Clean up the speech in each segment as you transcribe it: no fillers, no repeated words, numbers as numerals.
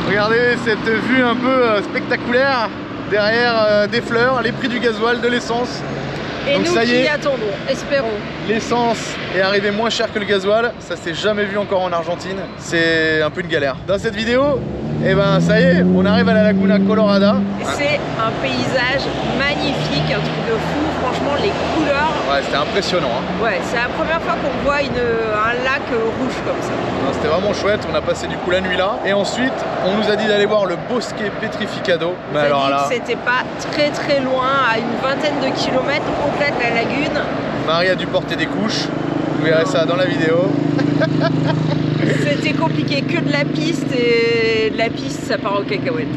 Regardez cette vue un peu spectaculaire derrière des fleurs, les prix du gasoil, de l'essence. Et donc nous ça y est, qui attendons, espérons. L'essence est arrivée moins cher que le gasoil, ça s'est jamais vu encore en Argentine, c'est un peu une galère. Dans cette vidéo, eh ben ça y est, on arrive à la Laguna Colorada. C'est un paysage magnifique, un truc de fou, franchement les couleurs. Ouais, c'était impressionnant. Hein. Ouais, c'est la première fois qu'on voit un lac rouge comme ça. C'était vraiment chouette, on a passé du coup la nuit là. Et ensuite, on nous a dit d'aller voir le Bosque Petrificado. Mais alors là, c'était pas très loin, à une vingtaine de kilomètres, on complète la lagune. Marie a dû porter des couches, vous verrez ça dans la vidéo. C'était compliqué, que de la piste, et de la piste ça part aux cacahuètes.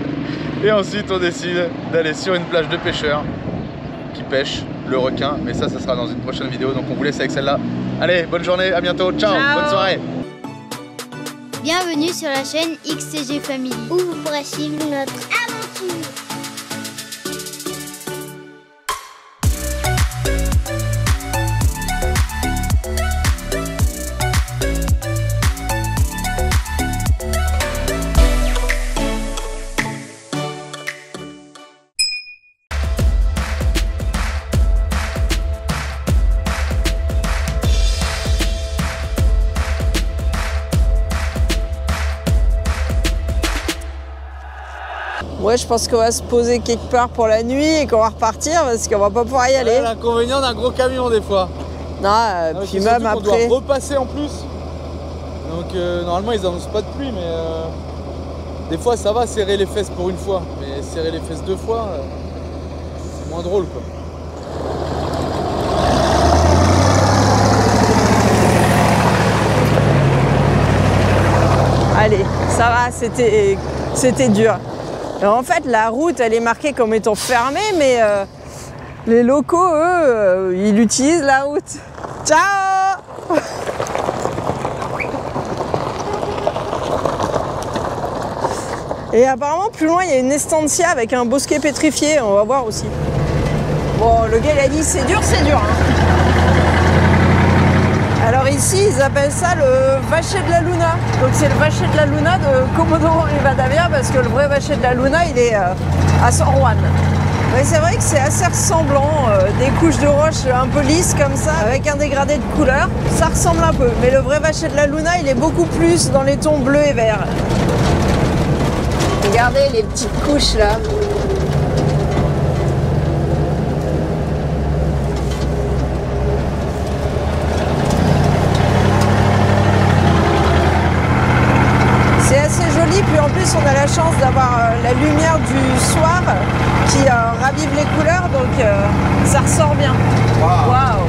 Et ensuite on décide d'aller sur une plage de pêcheurs qui pêchent le requin, mais ça sera dans une prochaine vidéo, donc on vous laisse avec celle-là. Allez, bonne journée, à bientôt, ciao. Bonne soirée. Bienvenue sur la chaîne XCG Family, où vous pourrez suivre notre aventure. Ouais, je pense qu'on va se poser quelque part pour la nuit et qu'on va repartir parce qu'on va pas pouvoir y aller. L'inconvénient d'un gros camion des fois. Non, puis même après. On doit repasser en plus. Donc normalement ils annoncent pas de pluie, mais des fois ça va serrer les fesses pour une fois. Mais serrer les fesses deux fois, c'est moins drôle quoi. Allez, ça va, c'était dur. Alors, en fait, la route, elle est marquée comme étant fermée, mais les locaux, eux, ils utilisent la route. Ciao! Et apparemment, plus loin, il y a une estancia avec un bosquet pétrifié. On va voir aussi. Bon, le gars, il a dit, c'est dur, hein. Alors ici, ils appellent ça le Vacher de la Luna. Donc c'est le Vacher de la Luna de Comodoro Rivadavia parce que le vrai Vacher de la Luna, il est à San Juan. Mais c'est vrai que c'est assez ressemblant, des couches de roches un peu lisses comme ça, avec un dégradé de couleur. Ça ressemble un peu, mais le vrai Vacher de la Luna, il est beaucoup plus dans les tons bleus et verts. Regardez les petites couches là. Puis en plus on a la chance d'avoir la lumière du soir qui ravive les couleurs, donc ça ressort bien. Waouh.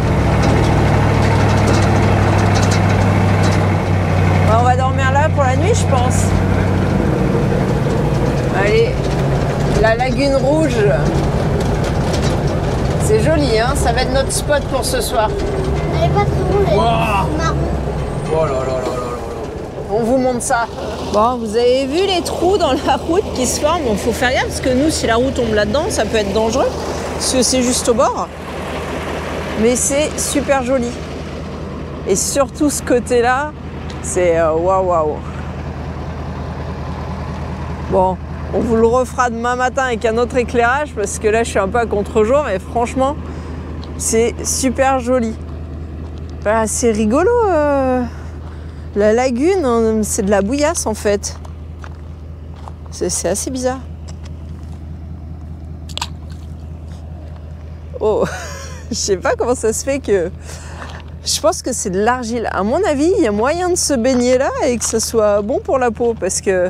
On va dormir là pour la nuit je pense. Allez, la lagune rouge. C'est joli hein, ça va être notre spot pour ce soir. Elle est pas trop rouge, elle est marron. Oh là là là là. On vous montre ça. Bon, vous avez vu les trous dans la route qui se forment. Il faut faire gaffe parce que nous, si la route tombe là-dedans, ça peut être dangereux. Parce que c'est juste au bord. Mais c'est super joli. Et surtout ce côté-là, c'est waouh. Bon, on vous le refera demain matin avec un autre éclairage parce que là, je suis un peu à contre-jour. Mais franchement, c'est super joli. Bah, c'est rigolo. La lagune, c'est de la bouillasse en fait. C'est assez bizarre. Oh, je sais pas comment ça se fait que... Je pense que c'est de l'argile. À mon avis, il y a moyen de se baigner là et que ça soit bon pour la peau. Parce que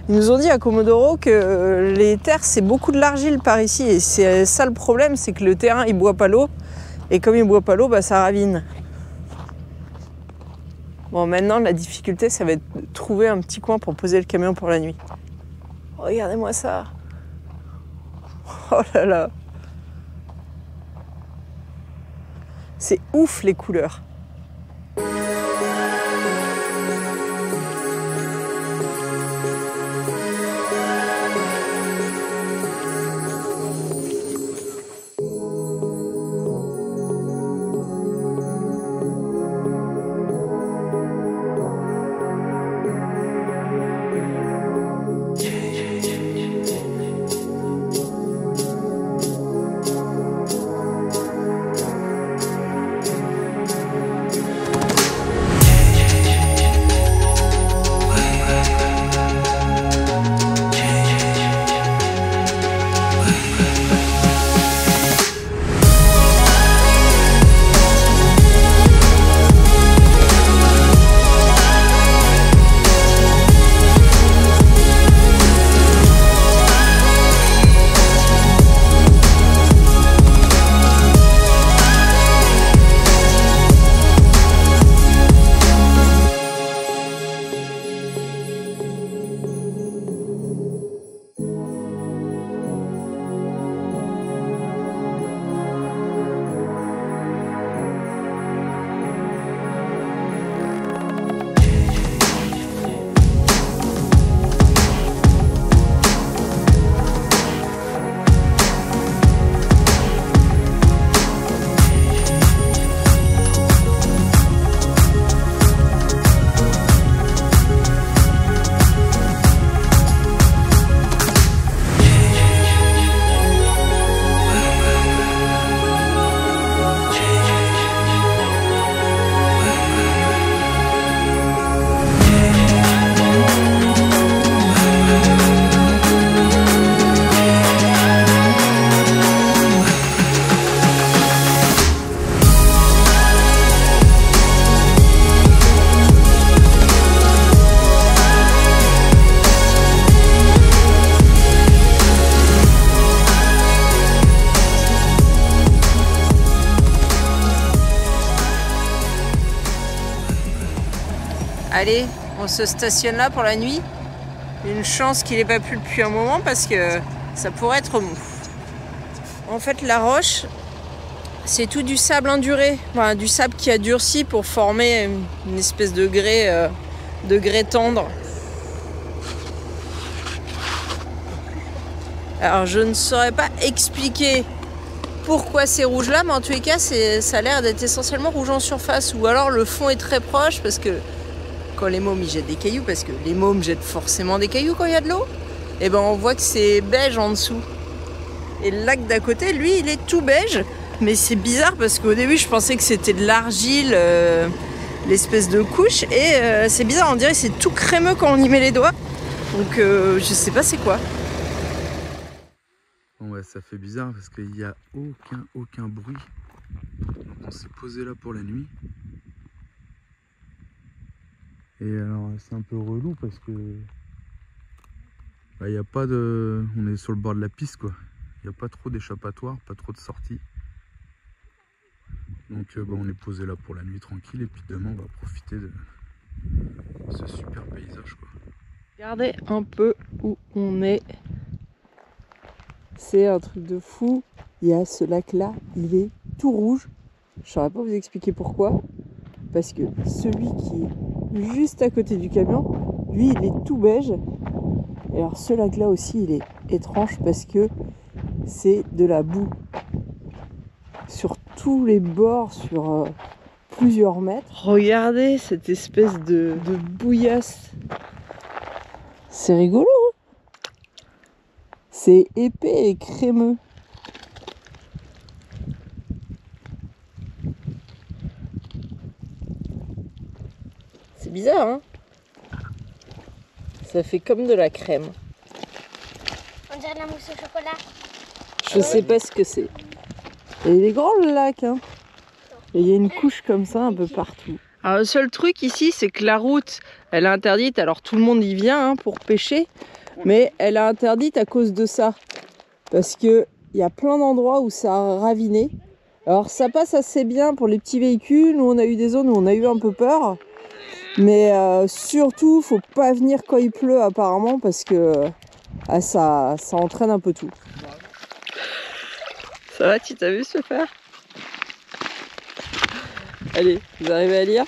ils nous ont dit à Comodoro que les terres, c'est beaucoup de l'argile par ici. Et c'est ça le problème, c'est que le terrain, il boit pas l'eau. Et comme il boit pas l'eau, bah, ça ravine. Bon, maintenant, la difficulté, ça va être de trouver un petit coin pour poser le camion pour la nuit. Regardez-moi ça. Oh là là. C'est ouf, les couleurs. Allez, on se stationne là pour la nuit. Une chance qu'il n'ait pas plu depuis un moment parce que ça pourrait être mou. En fait, la roche, c'est tout du sable induré, enfin, du sable qui a durci pour former une espèce de grès tendre. Alors, je ne saurais pas expliquer pourquoi c'est rouge là, mais en tous les cas, ça a l'air d'être essentiellement rouge en surface. Ou alors le fond est très proche parce que quand les mômes ils jettent des cailloux, parce que les mômes jettent forcément des cailloux quand il y a de l'eau, et ben on voit que c'est beige en dessous. Et le lac d'à côté, lui, il est tout beige. Mais c'est bizarre parce qu'au début, je pensais que c'était de l'argile, l'espèce de couche. Et c'est bizarre, on dirait que c'est tout crémeux quand on y met les doigts. Donc je sais pas c'est quoi. Bon ouais, ça fait bizarre parce qu'il n'y a aucun bruit. Donc on s'est posé là pour la nuit. Et alors c'est un peu relou parce que il y a pas de... On est sur le bord de la piste quoi. Il n'y a pas trop d'échappatoire, pas trop de sorties. Donc on est posé là pour la nuit tranquille et puis demain on va profiter de ce super paysage quoi. Regardez un peu où on est. C'est un truc de fou. Il y a ce lac là, il est tout rouge. Je ne saurais pas vous expliquer pourquoi. Parce que celui qui est juste à côté du camion, lui il est tout beige. Et alors ce lac là aussi il est étrange parce que c'est de la boue. Sur tous les bords, sur plusieurs mètres. Regardez cette espèce de bouillasse. C'est rigolo, hein? C'est épais et crémeux. C'est bizarre, hein? Ça fait comme de la crème. On dirait la mousse au chocolat. Je sais pas ce que c'est. Et il est grand le lac, hein. Et il y a une couche comme ça un peu partout. Alors le seul truc ici, c'est que la route, elle est interdite. Alors tout le monde y vient hein, pour pêcher, mais elle est interdite à cause de ça. Parce que il y a plein d'endroits où ça a raviné. Alors ça passe assez bien pour les petits véhicules. Nous on a eu des zones où on a eu un peu peur. Mais surtout, faut pas venir quand il pleut apparemment parce que ça entraîne un peu tout. Ça va, tu t'as vu se faire? Allez, vous arrivez à lire?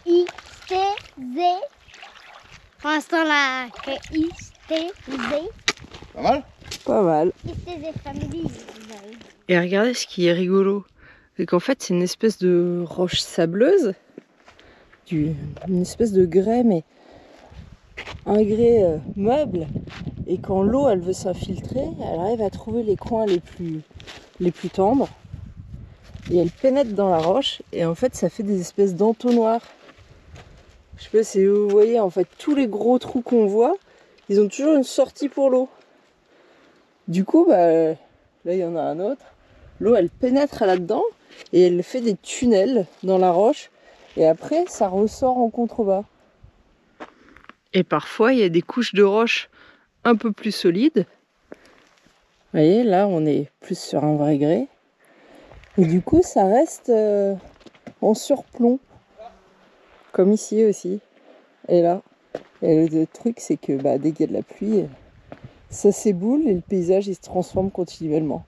I-T-Z. Pour l'instant là, que I-T-Z. Pas mal? Pas mal. I-T-Z Family. Et regardez ce qui est rigolo. C'est qu'en fait, c'est une espèce de roche sableuse. Une espèce de grès, mais un grès meuble. Et quand l'eau elle veut s'infiltrer, elle arrive à trouver les coins les plus tendres. Et elle pénètre dans la roche. Et en fait, ça fait des espèces d'entonnoirs. Je sais pas si vous voyez, en fait, tous les gros trous qu'on voit, ils ont toujours une sortie pour l'eau. Du coup, là, il y en a un autre. L'eau, elle pénètre là-dedans et elle fait des tunnels dans la roche. Et après, ça ressort en contrebas. Et parfois, il y a des couches de roche un peu plus solides. Vous voyez, là, on est plus sur un vrai grès. Et du coup, ça reste en surplomb. Comme ici aussi. Et là. Et le truc, c'est que dès qu'il y a de la pluie, ça s'éboule et le paysage, il se transforme continuellement.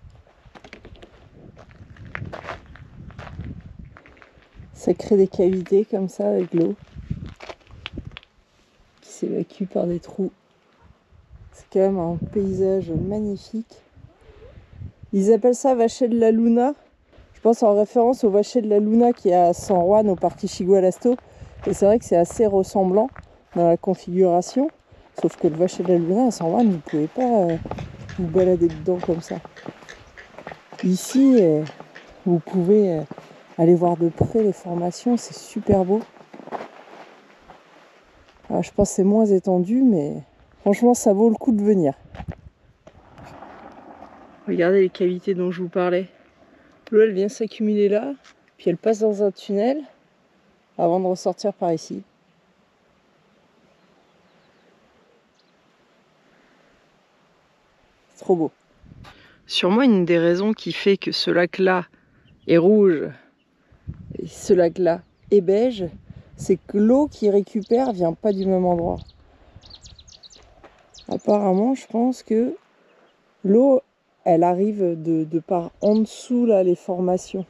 Ça crée des cavités comme ça avec l'eau qui s'évacue par des trous. C'est quand même un paysage magnifique. Ils appellent ça Vacher de la Luna. Je pense en référence au Vacher de la Luna qui est à San Juan au parc Chigualasto. Et c'est vrai que c'est assez ressemblant dans la configuration. Sauf que le Vacher de la Luna à San Juan, vous ne pouvez pas vous balader dedans comme ça. Ici, vous pouvez aller voir de près les formations, c'est super beau. Alors, je pense que c'est moins étendu, mais franchement, ça vaut le coup de venir. Regardez les cavités dont je vous parlais. L'eau, elle vient s'accumuler là, puis elle passe dans un tunnel avant de ressortir par ici. C'est trop beau. Sûrement une des raisons qui fait que ce lac-là est rouge et ce lac-là est beige, c'est que l'eau qu'il récupère vient pas du même endroit. Apparemment, je pense que l'eau, elle arrive de par en dessous, là, les formations.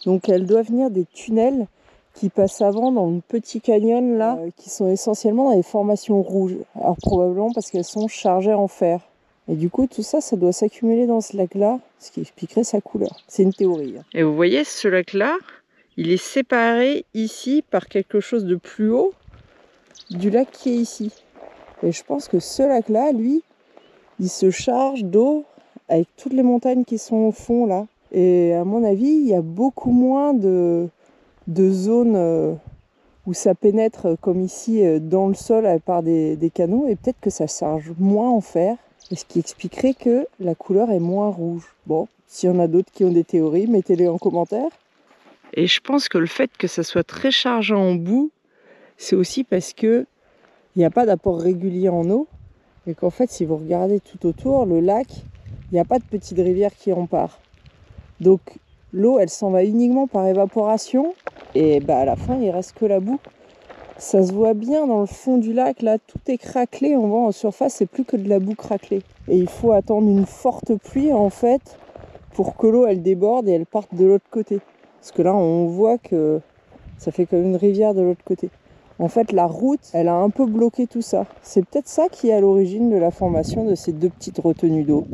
Donc elle doit venir des tunnels qui passent avant dans le petit canyon, là, qui sont essentiellement dans les formations rouges. Alors probablement parce qu'elles sont chargées en fer. Et du coup, tout ça, ça doit s'accumuler dans ce lac-là, ce qui expliquerait sa couleur. C'est une théorie. Et vous voyez, ce lac-là, il est séparé ici par quelque chose de plus haut du lac qui est ici. Et je pense que ce lac-là, lui, il se charge d'eau avec toutes les montagnes qui sont au fond, là. Et à mon avis, il y a beaucoup moins de zones où ça pénètre, comme ici, dans le sol par des canaux. Et peut-être que ça charge moins en fer. Et ce qui expliquerait que la couleur est moins rouge. Bon, s'il y en a d'autres qui ont des théories, mettez-les en commentaire. Et je pense que le fait que ça soit très chargé en boue, c'est aussi parce que il n'y a pas d'apport régulier en eau. Et qu'en fait, si vous regardez tout autour, le lac, il n'y a pas de petite rivière qui en part. Donc l'eau, elle s'en va uniquement par évaporation. Et à la fin, il reste que la boue. Ça se voit bien dans le fond du lac, là, tout est craquelé. On voit en surface, c'est plus que de la boue craquelée. Et il faut attendre une forte pluie, en fait, pour que l'eau, elle déborde et elle parte de l'autre côté. Parce que là, on voit que ça fait comme une rivière de l'autre côté. En fait, la route, elle a un peu bloqué tout ça. C'est peut-être ça qui est à l'origine de la formation de ces deux petites retenues d'eau.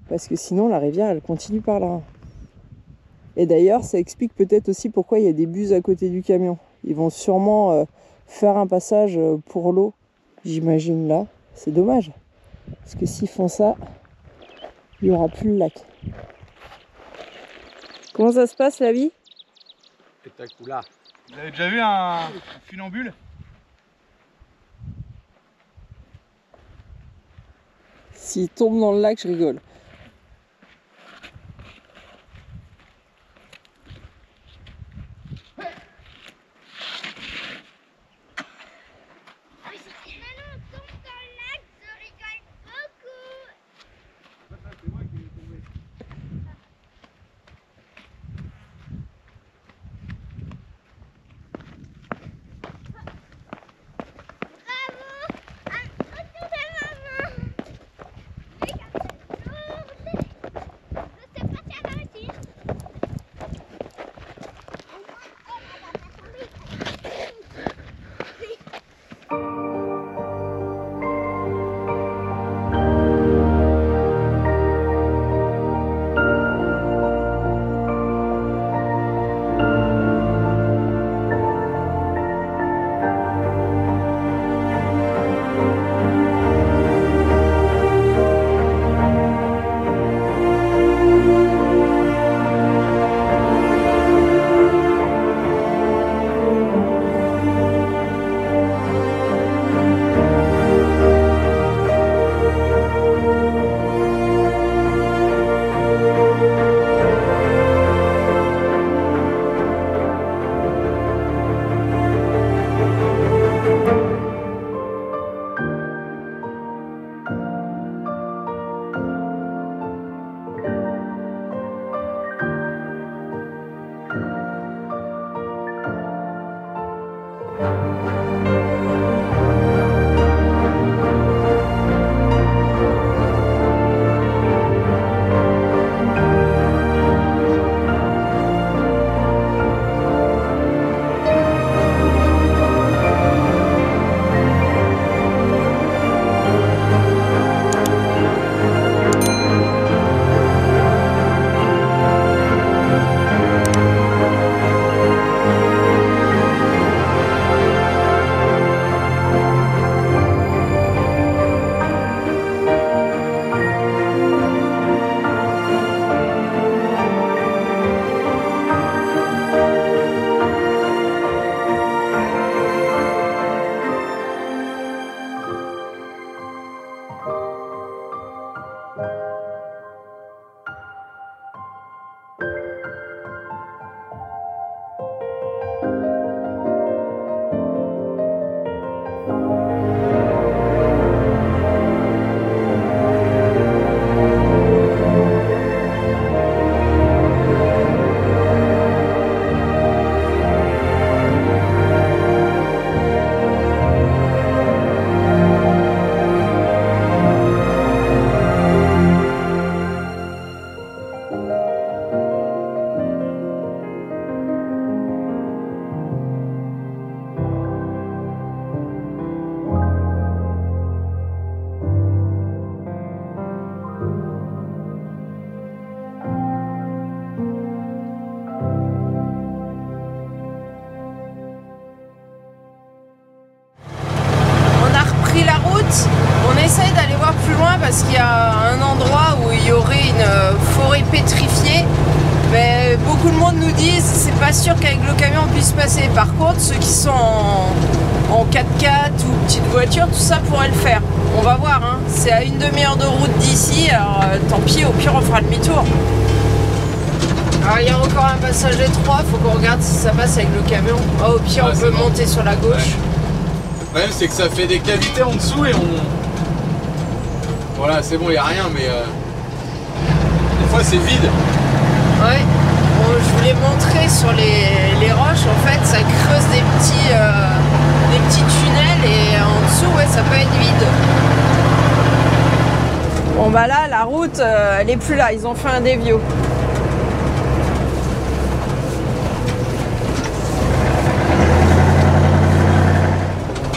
Parce que sinon, la rivière, elle continue par là. Et d'ailleurs, ça explique peut-être aussi pourquoi il y a des bus à côté du camion. Ils vont sûrement faire un passage pour l'eau, j'imagine là. C'est dommage. Parce que s'ils font ça, il n'y aura plus le lac. Comment ça se passe, la vie? Spectaculaire. Vous avez déjà vu un funambule? S'il tombe dans le lac, je rigole. beaucoup de monde nous disent c'est pas sûr qu'avec le camion on puisse passer. Par contre, ceux qui sont en 4x4 ou petite voiture, tout ça pourrait le faire. On va voir, hein. C'est à une demi-heure de route d'ici, alors tant pis, au pire on fera demi-tour. Alors il y a encore un passage étroit, faut qu'on regarde si ça passe avec le camion. Oh, au pire on peut monter sur la gauche. Ouais. Le problème c'est que ça fait des cavités en dessous et on... Voilà, c'est bon, il n'y a rien, mais des fois c'est vide. Ouais, bon, je voulais montrer sur les roches, en fait ça creuse des petits tunnels et en dessous ouais ça peut être vide. Bon bah là la route elle est plus là, ils ont fait un dévio.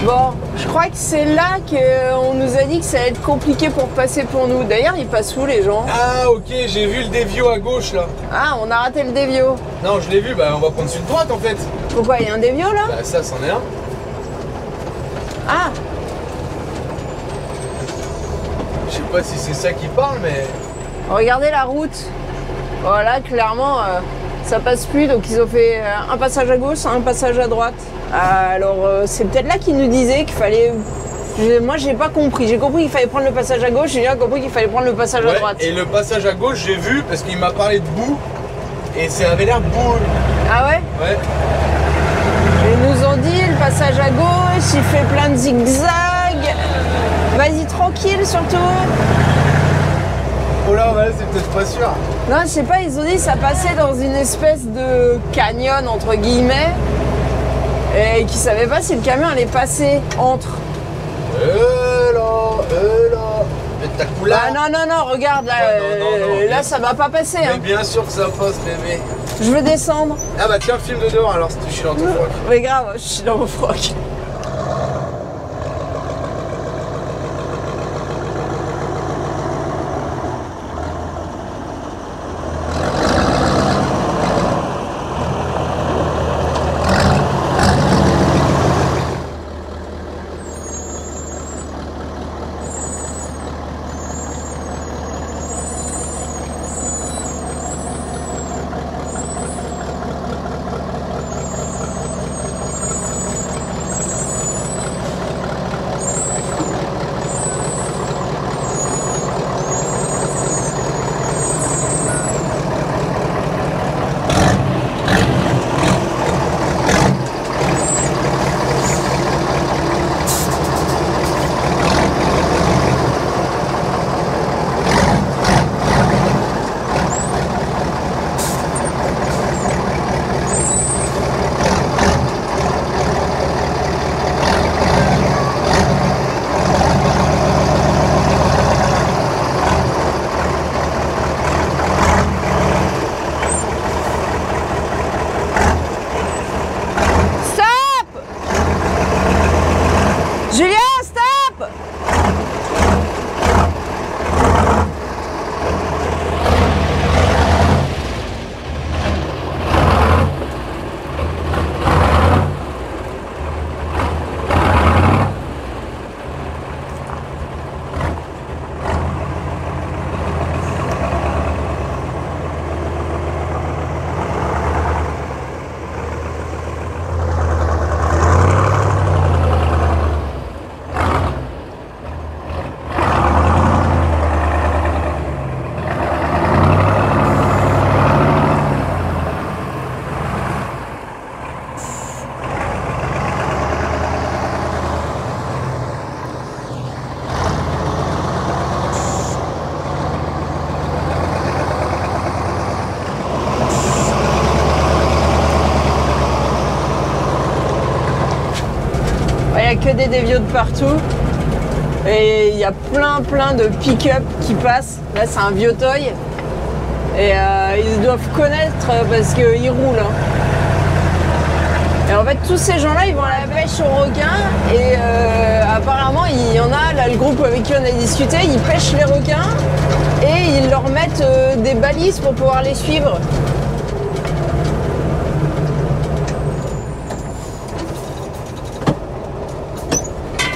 Bon, je crois que c'est là qu'on nous a dit que ça allait être compliqué pour passer pour nous. D'ailleurs, ils passent où les gens? Ah ok, j'ai vu le dévio à gauche là. Ah, on a raté le dévio. Non, je l'ai vu, bah on va prendre celui de droite en fait. Pourquoi, il y a un dévio là? Bah ça, c'en est un. Ah, Je sais pas si c'est ça qui parle, mais... regardez la route. Voilà, clairement, ça passe plus. Donc ils ont fait un passage à gauche, un passage à droite. Alors c'est peut-être là qu'ils nous disaient qu'il fallait... Moi j'ai pas compris, j'ai compris qu'il fallait prendre le passage à gauche, j'ai compris qu'il fallait prendre le passage à droite. Et le passage à gauche j'ai vu parce qu'il m'a parlé de boue et ça avait l'air boule. Ah ouais? Ouais. Ils nous ont dit le passage à gauche, il fait plein de zigzags. Vas-y tranquille surtout. Oh là ouais, c'est peut-être pas sûr. Non je sais pas, ils ont dit que ça passait dans une espèce de canyon entre guillemets. Et qu'ils savaient pas si le camion allait passer entre. Ta couleur. Ah non, regarde là, là ça va pas passer. Mais Hein. bien sûr que ça passe, bébé. Je veux descendre. Ah bah tiens, film de dehors alors si je suis dans ton froc. Mais grave, je suis dans mon froc. Il n'y a que des dévios de partout. Et il y a plein de pick-up qui passent. Là, c'est un vieux toy. Et ils doivent connaître parce qu'ils roulent. Hein. Et en fait, tous ces gens-là, ils vont à la pêche aux requins. Et apparemment, il y en a, là, le groupe avec qui on a discuté, ils pêchent les requins. Et ils leur mettent des balises pour pouvoir les suivre.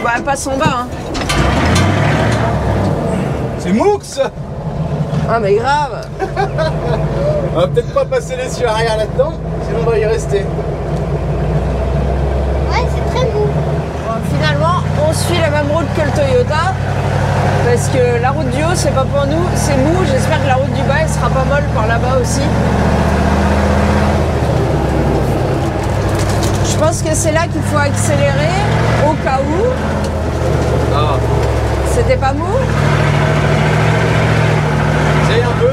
Bah, passe en bas. Hein. C'est Moux. Ah mais grave. On va peut-être pas passer les cieux arrière là-dedans, sinon on va y rester. Ouais, c'est très mou. Bon, finalement, on suit la même route que le Toyota. Parce que la route du haut, c'est pas pour nous, c'est mou. J'espère que la route du bas, elle sera pas molle par là-bas aussi. Je pense que c'est là qu'il faut accélérer au cas où. Ah, C'était pas mou? essaye un peu.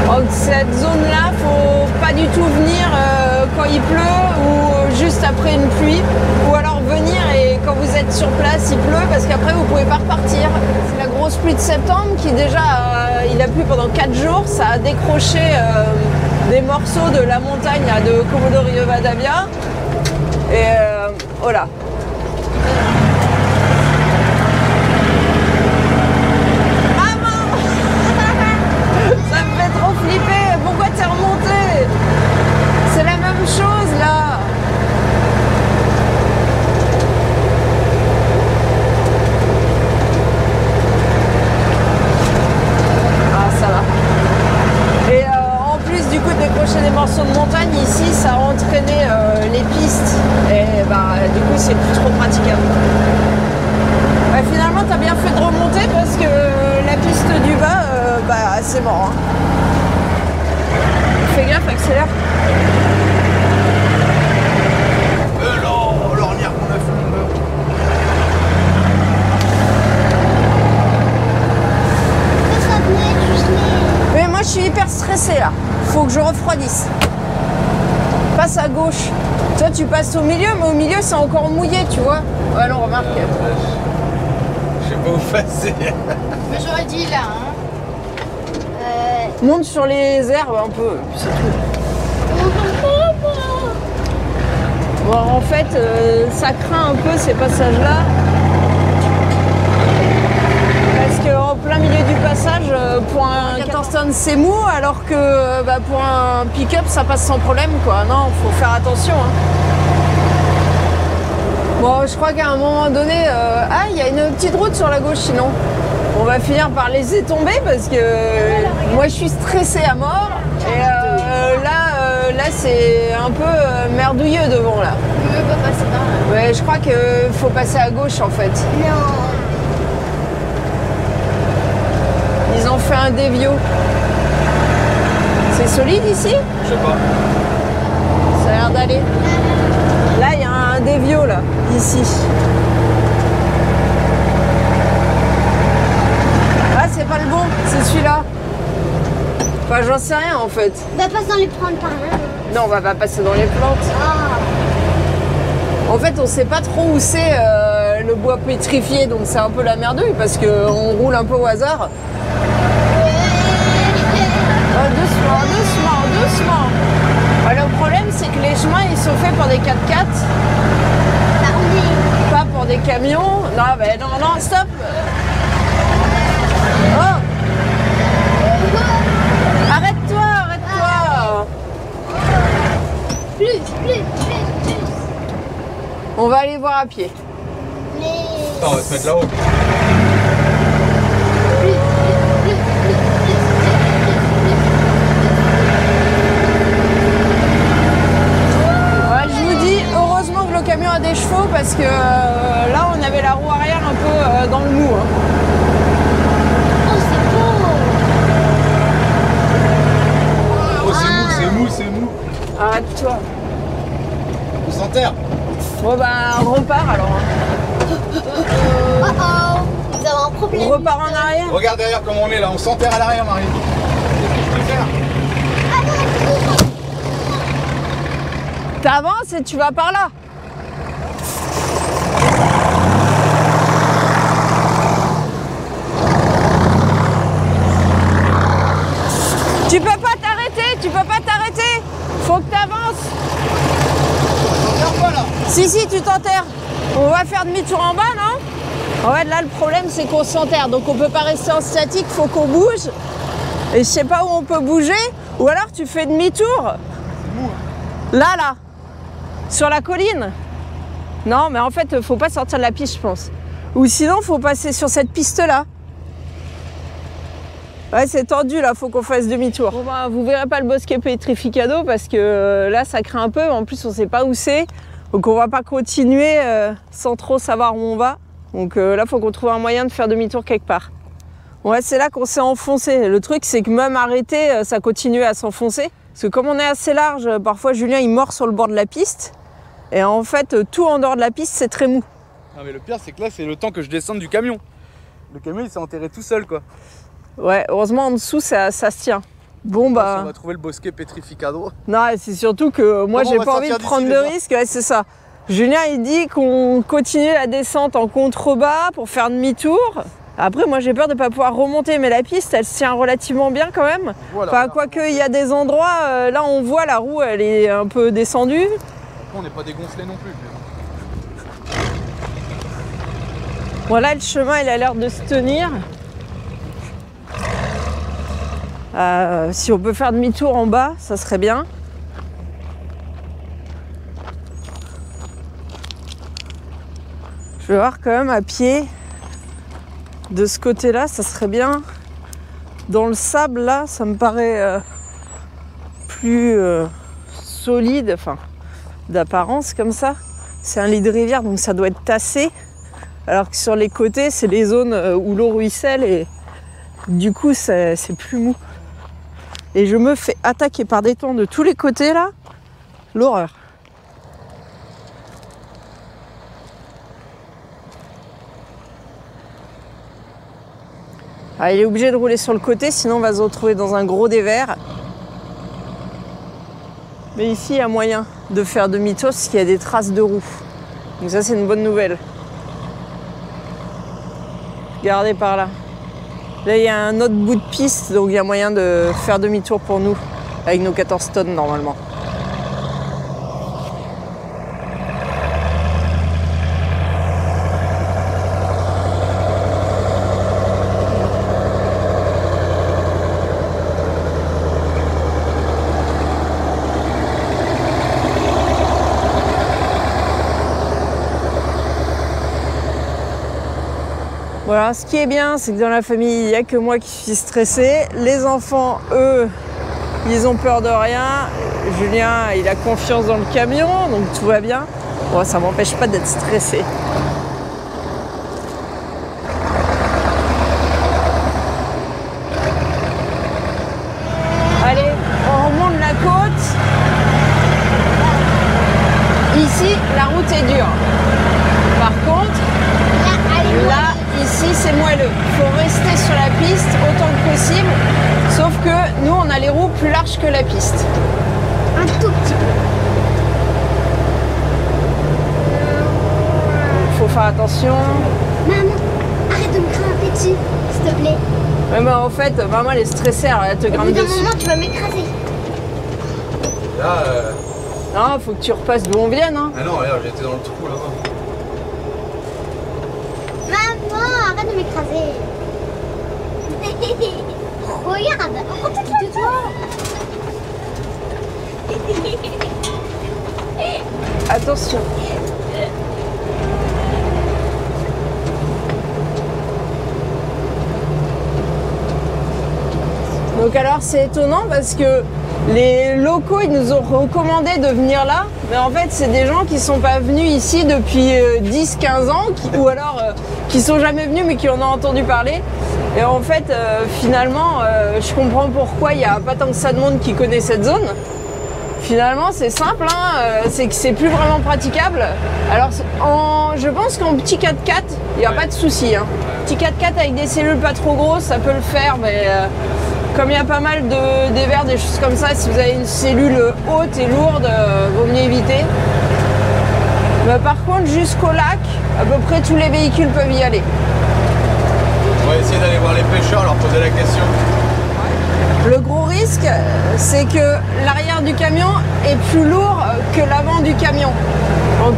Donc cette zone-là, faut pas du tout venir quand il pleut ou juste après une pluie, ou alors venir et quand vous êtes sur place il pleut parce qu'après vous pouvez pas repartir. C'est la grosse pluie de septembre qui déjà il a plu pendant 4 jours, ça a décroché des morceaux de la montagne là, de Comodoro Rivadavia et voilà. Ça me fait trop flipper. Pourquoi t'es remonté? C'est la même chose là. Ah ça va. Et en plus du coup de décrocher des morceaux de montagne ici, ça a entraîné les pistes. Et bah du coup c'est plus trop praticable. Ouais, finalement t'as bien fait de remonter parce que la piste du bas, bah c'est mort. Hein. Fais gaffe, accélère. L'ornière qu'on a fait. Ça venait du gelé. Mais moi je suis hyper stressée là. Faut que je refroidisse. Passe à gauche. Toi tu passes au milieu, mais au milieu c'est encore mouillé, tu vois. Ouais, non, remarque. Je sais pas où passer. Mais j'aurais dit là, hein. Monte sur les herbes un peu, c'est tout. Bon, en fait, ça craint un peu ces passages-là. Parce qu'en plein milieu du passage, pour un 14 tonnes, c'est mou, alors que bah, pour un pick-up, ça passe sans problème, quoi. Non, faut faire attention. Hein. Bon, je crois qu'à un moment donné, ah, il y a une petite route sur la gauche, sinon. On va finir par laisser tomber parce que moi, je suis stressée à mort. Et là, c'est un peu merdouilleux devant, là. Je veux pas passer par là. Ouais, je crois qu'il faut passer à gauche, en fait. Non. Ils ont fait un dévio. C'est solide ici? Je sais pas. Ça a l'air d'aller. Là, il y a un dévio, là, ici. Ah, c'est pas le bon, c'est celui-là. Enfin, j'en sais rien, en fait. Bah, passe dans les prendre par là. Non, on va pas passer dans les plantes. Ah. En fait, on sait pas trop où c'est le bois pétrifié, donc c'est un peu la merdouille parce qu'on roule un peu au hasard. Doucement, doucement, doucement. Bah, le problème, c'est que les chemins, ils sont faits pour des 4x4. Pas pour des camions. Non, bah, non, non, stop. Oh. Arrête-toi, arrête-toi. Plus. On va aller voir à pied. Mais... Attends, on va se mettre là-haut. Ouais, je vous dis, heureusement que le camion a des chevaux parce que là, on avait la roue arrière un peu dans le mou. Hein. Oh, c'est beau. Oh, c'est mou. Arrête-toi. On s'enterre. Bon bah, on repart alors. Hein. Oh, vous avez un problème. On repart en arrière. Regarde derrière comment on est là, on s'enterre à l'arrière, Marie. Qu'est-ce que je peux faire? T'avances et tu vas par là. Tu peux pas t'arrêter, faut que t'avances. Regarde-moi là. Si, tu t'enterres. On va faire demi-tour en bas, non? En fait, là, le problème, c'est qu'on s'enterre. Donc, on peut pas rester en statique, faut qu'on bouge. Et je sais pas où on peut bouger. Ou alors, tu fais demi-tour. C'est mou. Là, sur la colline. Non, mais en fait, faut pas sortir de la piste, je pense. Ou sinon, faut passer sur cette piste-là. Ouais, c'est tendu, là, faut qu'on fasse demi-tour. Bon, bah, vous verrez pas le Bosque Petrificado parce que là, ça craint un peu. En plus, on sait pas où c'est. Donc, on va pas continuer sans trop savoir où on va. Donc là, faut qu'on trouve un moyen de faire demi-tour quelque part. Ouais, c'est là qu'on s'est enfoncé. Le truc, c'est que même arrêté, ça continue à s'enfoncer. Parce que comme on est assez large, parfois, Julien, il mord sur le bord de la piste. Et en fait, tout en dehors de la piste, c'est très mou. Non, mais le pire, c'est que là, c'est le temps que je descende du camion. Le camion, il s'est enterré tout seul, quoi. Ouais, heureusement, en dessous, ça se tient. Bon, bah... On va trouver le Bosque Petrificado. Non, c'est surtout que moi, j'ai pas envie de prendre de risques. Ouais, c'est ça. Julien, il dit qu'on continue la descente en contrebas pour faire demi-tour. Après, moi, j'ai peur de ne pas pouvoir remonter, mais la piste, elle se tient relativement bien quand même. Voilà, enfin, quoique, il y a des endroits, là, on voit la roue, elle est un peu descendue. Après, on n'est pas dégonflé non plus. Voilà, le chemin, il a l'air de se tenir. Si on peut faire demi-tour en bas, ça serait bien. Je vais voir quand même à pied. De ce côté-là, ça serait bien. Dans le sable, là, ça me paraît plus solide, enfin, d'apparence comme ça. C'est un lit de rivière, donc ça doit être tassé. Alors que sur les côtés, c'est les zones où l'eau ruisselle et du coup, c'est plus mou. Et je me fais attaquer par des temps de tous les côtés, là. L'horreur. Ah, il est obligé de rouler sur le côté, sinon on va se retrouver dans un gros dévers. Mais ici, il y a moyen de faire demi-tour parce qu'il y a des traces de roues. Donc ça, c'est une bonne nouvelle. Regardez par là. Là, il y a un autre bout de piste, donc il y a moyen de faire demi-tour pour nous, avec nos 14 tonnes normalement. Voilà, ce qui est bien, c'est que dans la famille, il n'y a que moi qui suis stressée. Les enfants, eux, ils ont peur de rien. Julien, il a confiance dans le camion, donc tout va bien. Bon, ça ne m'empêche pas d'être stressée. Allez, on remonte la côte. Ici, la route est dure. Par contre, là, ici, c'est moelleux. Il faut rester sur la piste autant que possible. Sauf que nous, on a les roues plus larges que la piste. Un tout petit peu. Faut faire attention. Maman, arrête de me grimper dessus, s'il te plaît. Mais bah, en fait, maman, elle est stressée, alors elle te grimpe Au bout d'un dessus. moment, tu vas m'écraser. Là, Non, faut que tu repasses d'où on vient, hein. ah non, regarde, j'étais dans le trou là-bas. Maman, arrête de m'écraser. Regarde, tais-toi. Attention. Donc alors c'est étonnant parce que les locaux ils nous ont recommandé de venir là, mais en fait c'est des gens qui sont pas venus ici depuis 10-15 ans ou alors qui sont jamais venus mais qui en ont entendu parler. Et en fait finalement je comprends pourquoi il n'y a pas tant que ça de monde qui connaît cette zone. Finalement c'est simple, hein, c'est que c'est plus vraiment praticable. Alors je pense qu'en petit 4x4 il n'y a pas de souci. Hein. Petit 4x4 avec des cellules pas trop grosses ça peut le faire, mais comme il y a pas mal de dévers, des choses comme ça, si vous avez une cellule haute et lourde, vaut mieux éviter. Mais par contre, jusqu'au lac, à peu près tous les véhicules peuvent y aller. On va essayer d'aller voir les pêcheurs, leur poser la question. Le gros risque, c'est que l'arrière du camion est plus lourd que l'avant du camion. Donc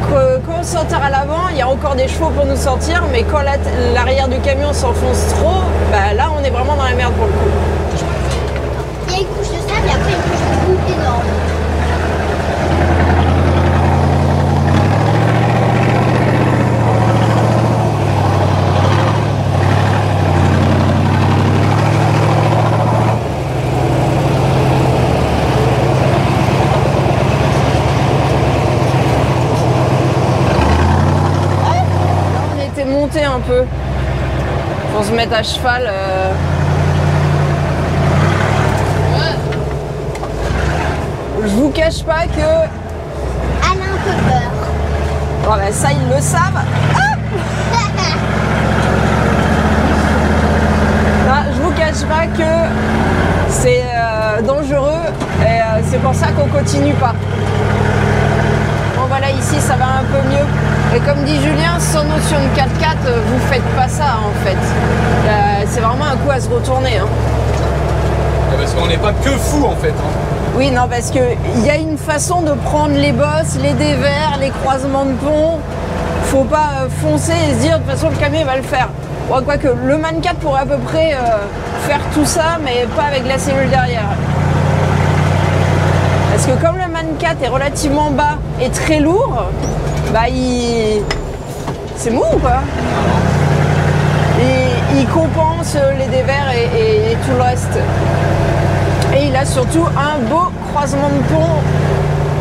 quand on sortira à l'avant, il y a encore des chevaux pour nous sortir, mais quand l'arrière du camion s'enfonce trop, bah là on est vraiment dans la merde pour le coup. Il y a une couche de sable et après une couche de boue énorme. un peu. Pour se mettre à cheval. Je vous cache pas que... Elle a un peu peur. Bon, ben, ça, ils le savent. Ah non, je vous cache pas que c'est dangereux et c'est pour ça qu'on continue pas. Bon voilà, ici ça va un peu mieux. Et comme dit Julien, sans notion de 4x4, vous faites pas ça en fait. C'est vraiment un coup à se retourner. Hein. Parce qu'on n'est pas que fous en fait. Hein. Oui, non, parce qu'il y a une façon de prendre les bosses, les dévers, les croisements de pont. Faut pas foncer et se dire de toute façon le camion va le faire. Bon, quoique le Man 4 pourrait à peu près faire tout ça, mais pas avec la cellule derrière. Parce que comme le Man 4 est relativement bas et très lourd, bah c'est mou quoi. Et il compense les dévers et tout le reste. Et il a surtout un beau croisement de pont.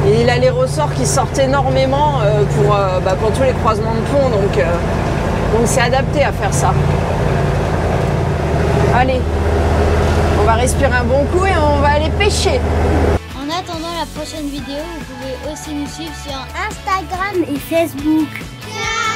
Et il a les ressorts qui sortent énormément pour tous les croisements de pont. Donc c'est adapté à faire ça. Allez, on va respirer un bon coup et on va aller pêcher. En attendant la prochaine vidéo, vous pouvez aussi nous suivre sur Instagram et Facebook. Ciao!